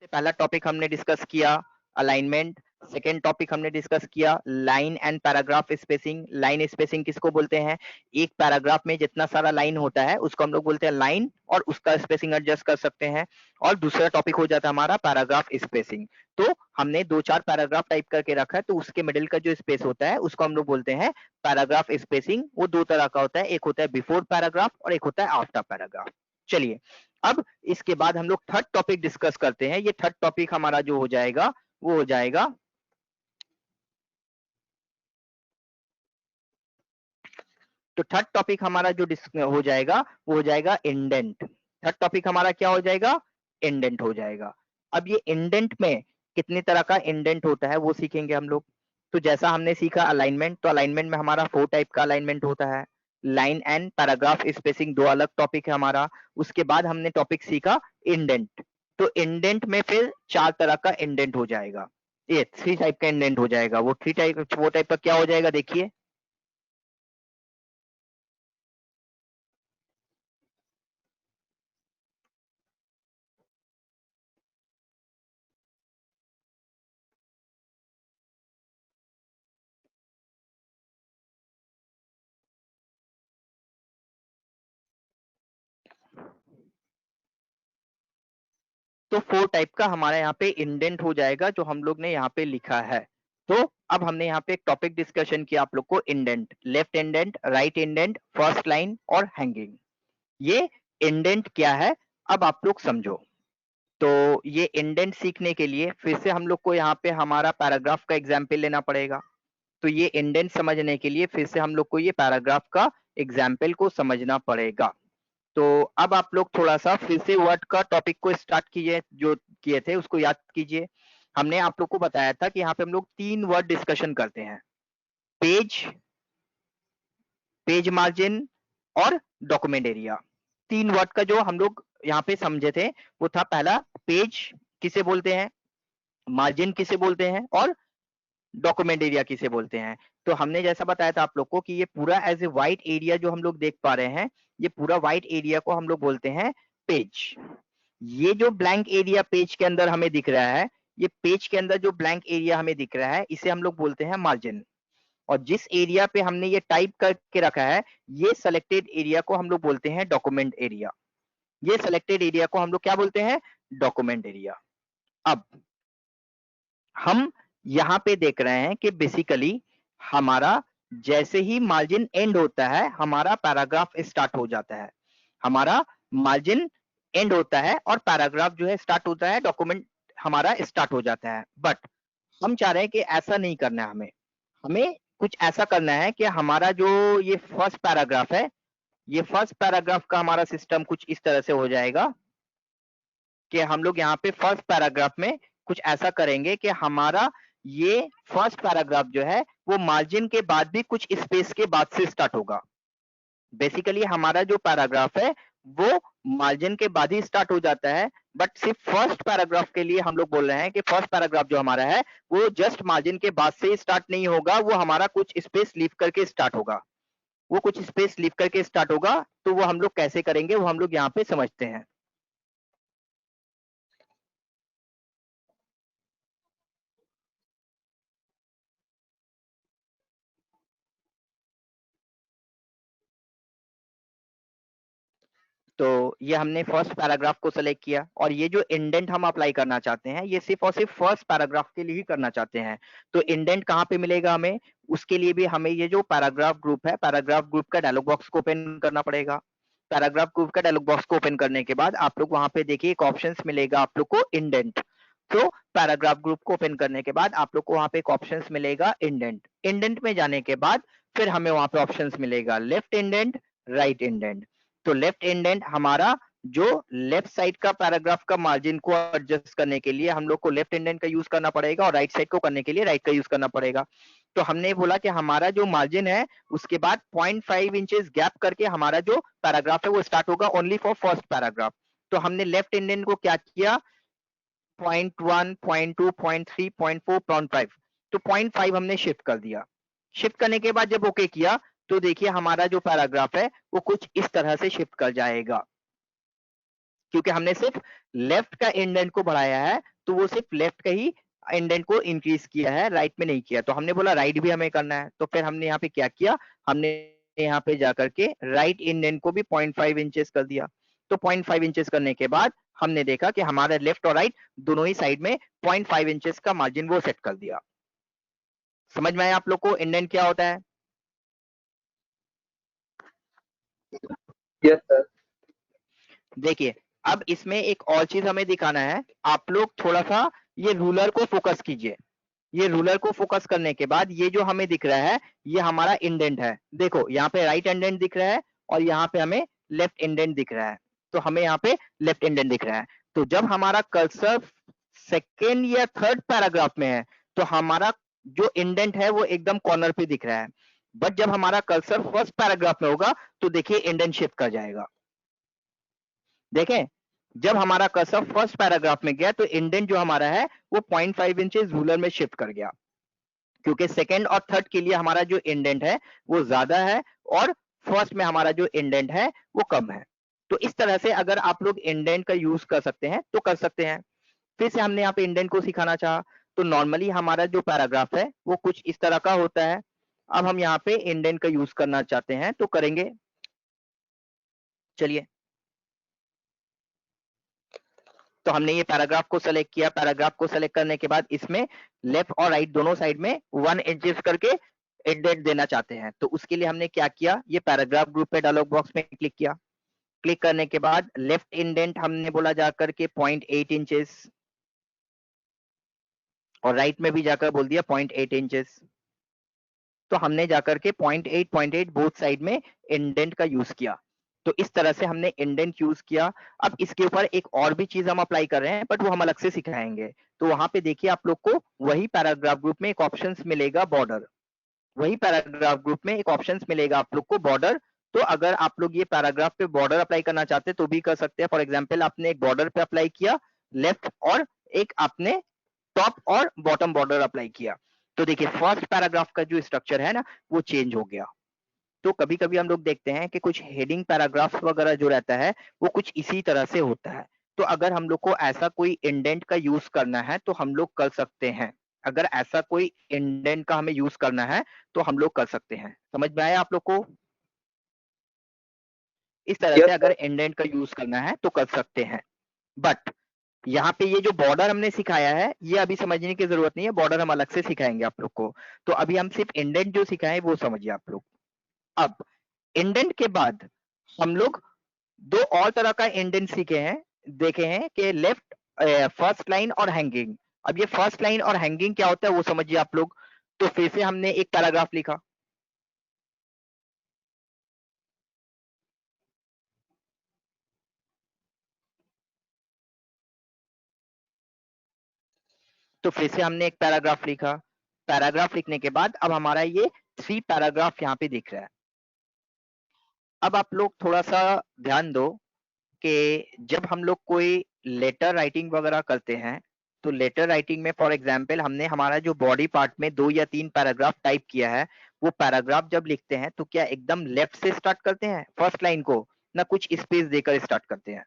पहला टॉपिक हमने डिस्कस किया अलाइनमेंट। सेकेंड टॉपिक हमने डिस्कस किया line and paragraph spacing. Line spacing किसको बोलते हैं? एक पैराग्राफ में जितना सारा लाइन होता है उसको हम लोग बोलते हैं लाइन, और उसका स्पेसिंग एडजस्ट कर सकते हैं। और दूसरा टॉपिक हो जाता है हमारा पैराग्राफ स्पेसिंग। तो हमने दो चार पैराग्राफ टाइप करके रखा है, तो उसके मिडिल का जो स्पेस होता है उसको हम लोग बोलते हैं पैराग्राफ स्पेसिंग। वो दो तरह का होता है, एक होता है बिफोर पैराग्राफ और एक होता है आफ्टर पैराग्राफ। चलिए, अब इसके बाद हम लोग थर्ड टॉपिक डिस्कस करते हैं। ये थर्ड टॉपिक हमारा जो हो जाएगा वो हो जाएगा तो थर्ड टॉपिक हमारा जो हो जाएगा वो हो जाएगा इंडेंट। थर्ड टॉपिक हमारा क्या हो जाएगा? इंडेंट हो जाएगा। अब ये इंडेंट में कितने तरह का इंडेंट होता है वो सीखेंगे हम लोग। तो जैसा हमने सीखा अलाइनमेंट, तो अलाइनमेंट में हमारा 4 टाइप का अलाइनमेंट होता है। लाइन एंड पैराग्राफ स्पेसिंग दो अलग टॉपिक है हमारा। उसके बाद हमने टॉपिक सीखा इंडेंट। तो इंडेंट में फिर 4 तरह का इंडेंट हो जाएगा। ये 3 टाइप का इंडेंट हो जाएगा। वो 3 टाइप, वो टाइप का क्या हो जाएगा देखिए। तो 4 टाइप का हमारा यहाँ पे इंडेंट हो जाएगा जो हम लोग ने यहाँ पे लिखा है। तो अब हमने यहाँ पे एक टॉपिक डिस्कशन किया आप लोग को, indent, left indent, right indent, first line और हैंगिंग। ये इंडेंट क्या है अब आप लोग समझो। तो ये इंडेंट सीखने के लिए फिर से हम लोग को यहाँ पे हमारा पैराग्राफ का एग्जाम्पल लेना पड़ेगा। तो ये इंडेंट समझने के लिए फिर से हम लोग को ये पैराग्राफ का एग्जाम्पल को समझना पड़ेगा। तो अब आप लोग थोड़ा सा फिर से वर्ड का टॉपिक को स्टार्ट कीजिए, जो किए थे उसको याद कीजिए। हमने आप लोग को बताया था कि यहाँ पे हम लोग 3 वर्ड डिस्कशन करते हैं, पेज, पेज मार्जिन और डॉक्यूमेंट एरिया। 3 वर्ड का जो हम लोग यहाँ पे समझे थे वो था, पहला पेज किसे बोलते हैं, मार्जिन किसे बोलते हैं और डॉक्यूमेंट एरिया किसे बोलते हैं। तो हमने जैसा बताया था आप लोग को कि ये पूरा एज ए व्हाइट एरिया जो हम लोग देख पा रहे हैं, ये पूरा व्हाइट एरिया को हम लोग बोलते हैं पेज। ये जो ब्लैंक एरिया पेज के अंदर हमें दिख रहा है, ये पेज के अंदर जो ब्लैंक एरिया हमें दिख रहा है इसे हम लोग बोलते हैं मार्जिन। और जिस एरिया पे हमने ये टाइप करके रखा है, ये सेलेक्टेड एरिया को हम लोग बोलते हैं डॉक्यूमेंट एरिया। ये सेलेक्टेड एरिया को हम लोग क्या बोलते हैं? Document area. अब हम यहाँ पे देख रहे हैं कि बेसिकली हमारा जैसे ही मार्जिन एंड होता है हमारा पैराग्राफ स्टार्ट हो जाता है। हमारा मार्जिन एंड होता है और पैराग्राफ जो है स्टार्ट होता है, डॉक्यूमेंट हमारा स्टार्ट हो जाता है। बट हम चाह रहे हैं कि ऐसा नहीं करना है हमें। हमें कुछ ऐसा करना है कि हमारा जो ये फर्स्ट पैराग्राफ है, ये फर्स्ट पैराग्राफ का हमारा सिस्टम कुछ इस तरह से हो जाएगा कि हम लोग यहाँ पे फर्स्ट पैराग्राफ में कुछ ऐसा करेंगे कि हमारा ये फर्स्ट पैराग्राफ जो है वो मार्जिन के बाद भी कुछ स्पेस के बाद से स्टार्ट होगा। बेसिकली हमारा जो पैराग्राफ है वो मार्जिन के बाद ही स्टार्ट हो जाता है। बट सिर्फ फर्स्ट पैराग्राफ के लिए हम लोग बोल रहे हैं कि फर्स्ट पैराग्राफ जो हमारा है वो जस्ट मार्जिन के बाद से ही स्टार्ट नहीं होगा, वो हमारा कुछ स्पेस लीव करके स्टार्ट होगा। वो कुछ स्पेस लीव करके स्टार्ट होगा। तो वो हम लोग कैसे करेंगे वो हम लोग यहाँ पे समझते हैं। तो ये हमने फर्स्ट पैराग्राफ को सेलेक्ट किया, और ये जो इंडेंट हम अप्लाई करना चाहते हैं ये सिर्फ और सिर्फ फर्स्ट पैराग्राफ के लिए ही करना चाहते हैं। तो इंडेंट कहाँ पे मिलेगा हमें? उसके लिए भी हमें ये जो पैराग्राफ ग्रुप है, पैराग्राफ ग्रुप का डायलॉग बॉक्स को ओपन करना पड़ेगा। पैराग्राफ ग्रुप का डायलॉग बॉक्स को ओपन करने के बाद आप लोग वहां पे देखिए एक ऑप्शन मिलेगा आप लोग को इंडेंट। तो पैराग्राफ ग्रुप को ओपन करने के बाद आप लोग को वहां पे एक ऑप्शन मिलेगा इंडेंट। इंडेंट में जाने के बाद फिर हमें वहां पे ऑप्शन मिलेगा लेफ्ट इंडेंट, राइट इंडेंट। तो लेफ्ट इंडेंट हमारा जो लेफ्ट साइड का पैराग्राफ का मार्जिन को एडजस्ट करने के लिए हम लोग को लेफ्ट इंडेंट का यूज करना पड़ेगा, और राइट साइड को करने के लिए राइट का यूज करना पड़ेगा। तो हमने बोला कि हमारा जो मार्जिन है उसके बाद 0.5 इंचेस गैप करके हमारा जो पैराग्राफ है वो स्टार्ट होगा ओनली फॉर फर्स्ट पैराग्राफ। तो हमने लेफ्ट इंडेंट को क्या किया, 0.1, 0.2, 0.3, 0.4, 0.5, तो 0.5 हमने शिफ्ट कर दिया। शिफ्ट करने के बाद जब ओके किया तो देखिए हमारा जो पैराग्राफ है वो कुछ इस तरह से शिफ्ट कर जाएगा। क्योंकि हमने सिर्फ लेफ्ट का इंडेंट को बढ़ाया है, तो वो सिर्फ लेफ्ट का ही इंडेंट को इंक्रीज किया है, राइट में नहीं किया। तो हमने बोला राइट भी हमें करना है, तो फिर हमने यहाँ पे क्या किया, हमने यहाँ पे जाकर के राइट इंडेंट को भी 0.5 इंचेस कर दिया। तो 0.5 इंचेस करने के बाद हमने देखा कि हमारा लेफ्ट और राइट दोनों ही साइड में 0.5 इंचेस का मार्जिन वो सेट कर दिया। समझ में आया आप लोग को इंडेंट क्या होता है? Yes sir. देखिए, अब इसमें एक और चीज हमें दिखाना है। आप लोग थोड़ा सा ये रूलर को फोकस कीजिए। ये रूलर को फोकस करने के बाद ये जो हमें दिख रहा है, ये हमारा इंडेंट है। देखो यहाँ पे राइट इंडेंट दिख रहा है और यहाँ पे हमें लेफ्ट इंडेंट दिख रहा है। तो हमें यहाँ पे लेफ्ट इंडेंट दिख रहा है। तो जब हमारा कर्सर सेकेंड या थर्ड पैराग्राफ में है, तो हमारा जो इंडेंट है वो एकदम कॉर्नर पे दिख रहा है। बट जब हमारा कर्सर फर्स्ट पैराग्राफ में होगा, तो देखिए इंडेंट शिफ्ट कर जाएगा। देखें, जब हमारा कर्सर फर्स्ट पैराग्राफ में गया, तो इंडेंट जो हमारा है वो 0.5 इंचेस रूलर में शिफ्ट कर गया, क्योंकि सेकंड और थर्ड के लिए हमारा जो इंडेंट है वो ज्यादा है और फर्स्ट में हमारा जो इंडेंट है वो कम है। तो इस तरह से अगर आप लोग इंडेंट का यूज कर सकते हैं तो कर सकते हैं। फिर से हमने यहाँ पे इंडेंट को सिखाना चाहा, तो नॉर्मली हमारा जो पैराग्राफ है वो कुछ इस तरह का होता है। अब हम यहाँ पे इंडेंट का यूज करना चाहते हैं तो करेंगे। चलिए, तो हमने ये पैराग्राफ को सेलेक्ट किया। पैराग्राफ को सेलेक्ट करने के बाद इसमें लेफ्ट और राइट दोनों साइड में 1 इंचेस करके इंडेंट देना चाहते हैं। तो उसके लिए हमने क्या किया, ये पैराग्राफ ग्रुप पे डायलॉग बॉक्स में क्लिक किया। क्लिक करने के बाद लेफ्ट इंडेंट हमने बोला जाकर के 0.8 इंचेस, और राइट में भी जाकर बोल दिया 0.8 इंचेस। तो हमने जाकर के 0.8 बोथ साइड में इंडेंट का यूज किया। तो इस तरह से हमने इंडेंट यूज किया। अब इसके ऊपर एक और भी चीज हम अप्लाई कर रहे हैं, बट वो हम अलग से सिखाएंगे। तो वहां पे देखिए आप लोग को वही पैराग्राफ ग्रुप में एक ऑप्शन मिलेगा बॉर्डर। वही पैराग्राफ ग्रुप में एक ऑप्शन मिलेगा आप लोग को बॉर्डर। तो अगर आप लोग ये पैराग्राफ पे बॉर्डर अप्लाई करना चाहते हैं तो भी कर सकते हैं। फॉर एग्जाम्पल आपने एक बॉर्डर पे अप्लाई किया लेफ्ट, और एक आपने टॉप और बॉटम बॉर्डर अप्लाई किया। तो देखिए फर्स्ट पैराग्राफ का जो स्ट्रक्चर है ना, वो चेंज हो गया। तो कभी कभी हम लोग देखते हैं कि कुछ हेडिंग पैराग्राफ वगैरह जो रहता है वो कुछ इसी तरह से होता है। तो अगर हम लोग को ऐसा कोई इंडेंट का यूज करना है तो हम लोग कर सकते हैं। अगर ऐसा कोई इंडेंट का हमें यूज करना है तो हम लोग कर सकते हैं। समझ में आया आप लोग को? इस तरह यस से सर। अगर इंडेंट का यूज करना है तो कर सकते हैं। बट यहाँ पे ये जो बॉर्डर हमने सिखाया है ये अभी समझने की जरूरत नहीं है, बॉर्डर हम अलग से सिखाएंगे आप लोग को। तो अभी हम सिर्फ इंडेंट जो सिखाए वो समझिए आप लोग। अब इंडेंट के बाद हम लोग दो और तरह का इंडेंट सीखे हैं, देखे हैं कि लेफ्ट फर्स्ट लाइन और हैंगिंग। अब ये फर्स्ट लाइन और हैंगिंग क्या होता है वो समझिए आप लोग। तो फिर से हमने एक पैराग्राफ लिखा। तो फिर से हमने एक पैराग्राफ लिखा। पैराग्राफ लिखने के बाद अब हमारा ये 3 पैराग्राफ यहाँ पे दिख रहा है। अब आप लोग थोड़ा सा ध्यान दो कि जब हम लोग कोई लेटर राइटिंग वगैरह करते हैं, तो लेटर राइटिंग में फॉर एग्जांपल हमने हमारा जो बॉडी पार्ट में 2 या 3 पैराग्राफ टाइप किया है, वो पैराग्राफ जब लिखते हैं तो क्या एकदम लेफ्ट से स्टार्ट करते हैं फर्स्ट लाइन को, ना कुछ स्पेस देकर स्टार्ट करते हैं?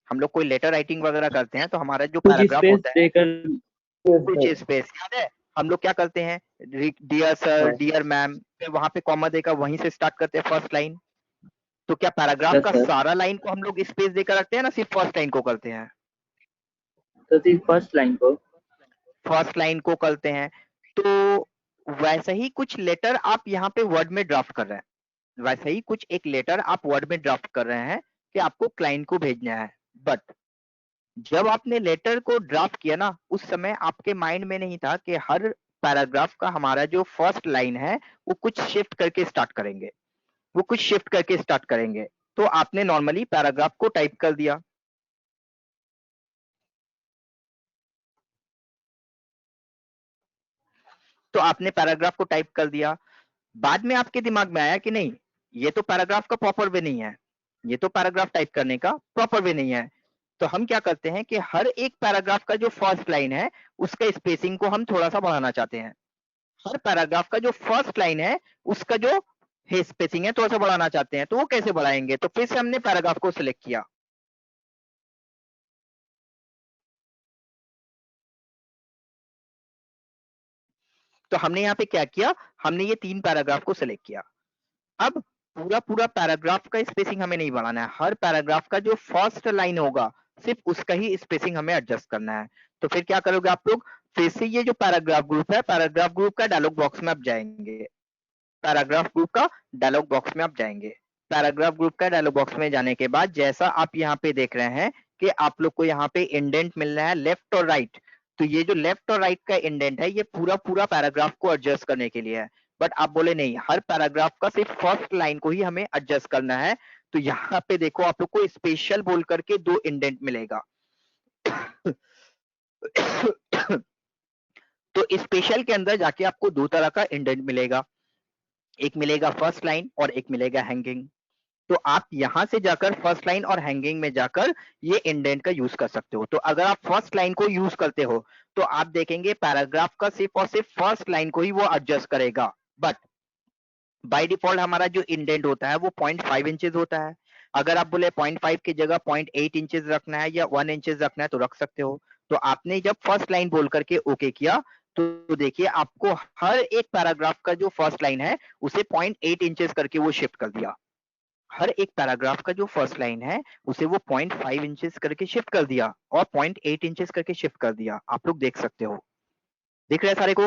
हम लोग कोई लेटर राइटिंग वगैरह करते हैं तो हमारा जो कुछ पैराग्राफ स्पेस होता है, देकर। कुछ स्पेस याद है हम लोग क्या करते हैं, डियर सर, हाँ। डियर मैम, फिर वहां पे कॉमा देकर वहीं से स्टार्ट करते हैं फर्स्ट लाइन। तो क्या पैराग्राफ यस का सर। सारा लाइन को हम लोग स्पेस देकर रखते हैं ना सिर्फ फर्स्ट लाइन को करते हैं? तो सिर्फ फर्स्ट लाइन को। फर्स्ट लाइन को करते हैं। तो वैसे ही कुछ लेटर आप यहाँ पे वर्ड में ड्राफ्ट कर रहे हैं, वैसे ही कुछ एक लेटर आप वर्ड में ड्राफ्ट कर रहे हैं कि आपको क्लाइंट को भेजना है। बट जब आपने लेटर को ड्राफ्ट किया ना, उस समय आपके माइंड में नहीं था कि हर पैराग्राफ का हमारा जो फर्स्ट लाइन है वो कुछ शिफ्ट करके स्टार्ट करेंगे, वो कुछ शिफ्ट करके स्टार्ट करेंगे। तो आपने नॉर्मली पैराग्राफ को टाइप कर दिया। तो आपने पैराग्राफ को टाइप कर दिया। बाद में आपके दिमाग में आया कि नहीं, ये तो पैराग्राफ का प्रॉपर वे नहीं है, ये तो पैराग्राफ टाइप करने का प्रॉपर वे नहीं है। तो हम क्या करते हैं कि हर एक पैराग्राफ का जो फर्स्ट लाइन है उसका स्पेसिंग को हम थोड़ा सा बढ़ाना चाहते हैं। हर पैराग्राफ का जो फर्स्ट लाइन है उसका जो स्पेसिंग है थोड़ा सा बढ़ाना चाहते हैं। तो वो कैसे बढ़ाएंगे? तो फिर से हमने पैराग्राफ को सिलेक्ट किया। तो हमने यहाँ पे क्या किया, हमने ये 3 पैराग्राफ को सिलेक्ट किया। अब पूरा पैराग्राफ का स्पेसिंग हमें नहीं बढ़ाना है, हर पैराग्राफ का जो फर्स्ट लाइन होगा सिर्फ उसका ही स्पेसिंग हमें एडजस्ट करना है। तो फिर क्या करोगे आप लोग, फिर से ये जो पैराग्राफ ग्रुप है, पैराग्राफ ग्रुप का डायलॉग बॉक्स में आप जाएंगे, पैराग्राफ ग्रुप का डायलॉग बॉक्स में आप जाएंगे। पैराग्राफ ग्रुप का डायलॉग बॉक्स में जाने के बाद जैसा आप यहाँ पे देख रहे हैं कि आप लोग को यहाँ पे इंडेंट मिल रहा है लेफ्ट और राइट, तो ये जो लेफ्ट और राइट का इंडेंट है ये पूरा पैराग्राफ को एडजस्ट करने के लिए है। बट आप बोले नहीं, हर पैराग्राफ का सिर्फ फर्स्ट लाइन को ही हमें एडजस्ट करना है, तो यहाँ पे देखो आप लोग को स्पेशल बोल करके 2 इंडेंट मिलेगा। तो स्पेशल के अंदर जाके आपको 2 तरह का इंडेंट मिलेगा, एक मिलेगा फर्स्ट लाइन और एक मिलेगा हैंगिंग। तो आप यहां से जाकर फर्स्ट लाइन और हैंगिंग में जाकर ये इंडेंट का यूज कर सकते हो। तो अगर आप फर्स्ट लाइन को यूज करते हो तो आप देखेंगे पैराग्राफ का सिर्फ और सिर्फ फर्स्ट लाइन को ही वो एडजस्ट करेगा। बट बाय डिफॉल्ट हमारा जो इंडेंट होता है वो 0.5 इंचेस होता है। अगर आप बोले 0.5 की जगह 0.8 इंचेस रखना है या 1 इंचेस रखना है तो रख सकते हो। तो आपने जब फर्स्ट लाइन बोल करके ओके किया तो देखिए आपको हर एक पैराग्राफ का जो फर्स्ट लाइन है उसे 0.8 इंचेस करके वो शिफ्ट कर दिया। हर एक पैराग्राफ का जो फर्स्ट लाइन है उसे वो 0.5 इंचेस करके शिफ्ट कर दिया और 0.8 इंचेस करके शिफ्ट कर दिया। आप लोग देख सकते हो, दिख रहा है सारे को?